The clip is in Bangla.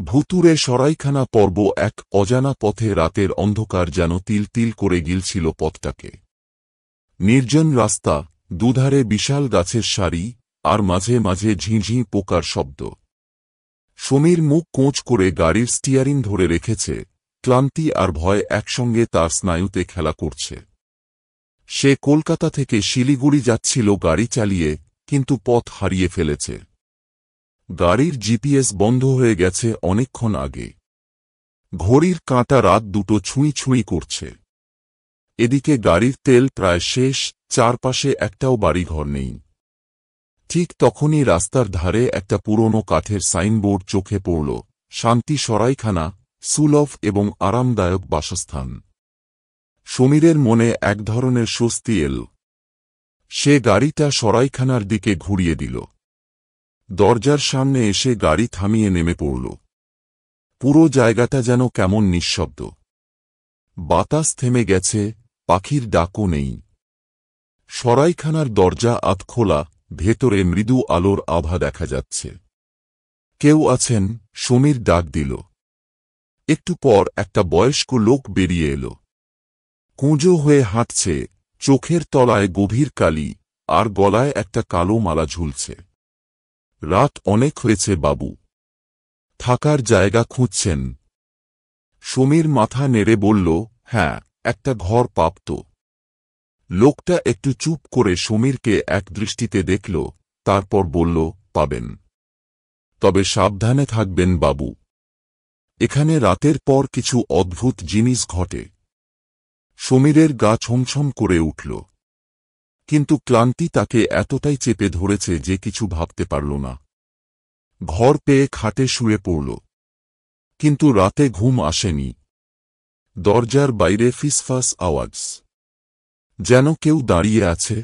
ভুতুড়ে সরাইখানা পর্ব এক। অজানা পথে রাতের অন্ধকার যেন তিল তিল করে গিলছিল পথটাকে। নির্জন রাস্তা, দুধারে বিশাল গাছের সারি, আর মাঝে মাঝে ঝিঁঝিঁ পোকার শব্দ। সমীর মুখ কোঁচ করে গাড়ির স্টিয়ারিং ধরে রেখেছে, ক্লান্তি আর ভয় একসঙ্গে তার স্নায়ুতে খেলা করছে। সে কলকাতা থেকে শিলিগুড়ি যাচ্ছিল গাড়ি চালিয়ে, কিন্তু পথ হারিয়ে ফেলেছে। গাড়ির জিপিএস বন্ধ হয়ে গেছে অনেকক্ষণ আগে। ঘড়ির কাঁটা রাত দুটো ছুঁই ছুঁই করছে। এদিকে গাড়ির তেল প্রায় শেষ, চারপাশে একটাও বাড়িঘর নেই। ঠিক তখনই রাস্তার ধারে একটা পুরনো কাঠের সাইনবোর্ড চোখে পড়ল, শান্তি সরাইখানা, সুলভ এবং আরামদায়ক বাসস্থান। সমীরের মনে এক ধরনের স্বস্তি এল। সে গাড়িটা সরাইখানার দিকে ঘুরিয়ে দিল। দরজার সামনে এসে গাড়ি থামিয়ে নেমে পড়ল। পুরো জায়গাটা যেন কেমন নিঃশব্দ। বাতাস থেমে গেছে, পাখির ডাকও নেই। সরাইখানার দরজা আধ খোলা, ভেতরে মৃদু আলোর আভা দেখা যাচ্ছে। কেউ আছেন? সমীর ডাক দিল। একটু পর একটা বয়স্ক লোক বেরিয়ে এলো। কুঁজো হয়ে হাঁটছে, চোখের তলায় গভীর কালি, আর গলায় একটা কালো মালা ঝুলছে। রাত অনেক হয়েছে বাবু। থাকার জায়গা খুঁজছেন? সমীর মাথা নেড়ে বলল, হ্যাঁ, একটা ঘর প্রাপ্ত। লোকটা একটু চুপ করে সমীরকে এক দৃষ্টিতে দেখল, তারপর বলল, পাবেন। তবে সাবধানে থাকবেন বাবু। এখানে রাতের পর কিছু অদ্ভুত জিনিস ঘটে। সমীরের গা ছমছম করে উঠল। কিন্তু ক্লান্তি তাকে এতটাই চেপে ধরেছে যে কিছু ভাবতে পারল না। ঘর পেয়ে খাটে শুয়ে পড়ল। কিন্তু রাতে ঘুম আসেনি। দরজার বাইরে ফিসফাস আওয়াজ। যেন কেউ দাঁড়িয়ে আছে,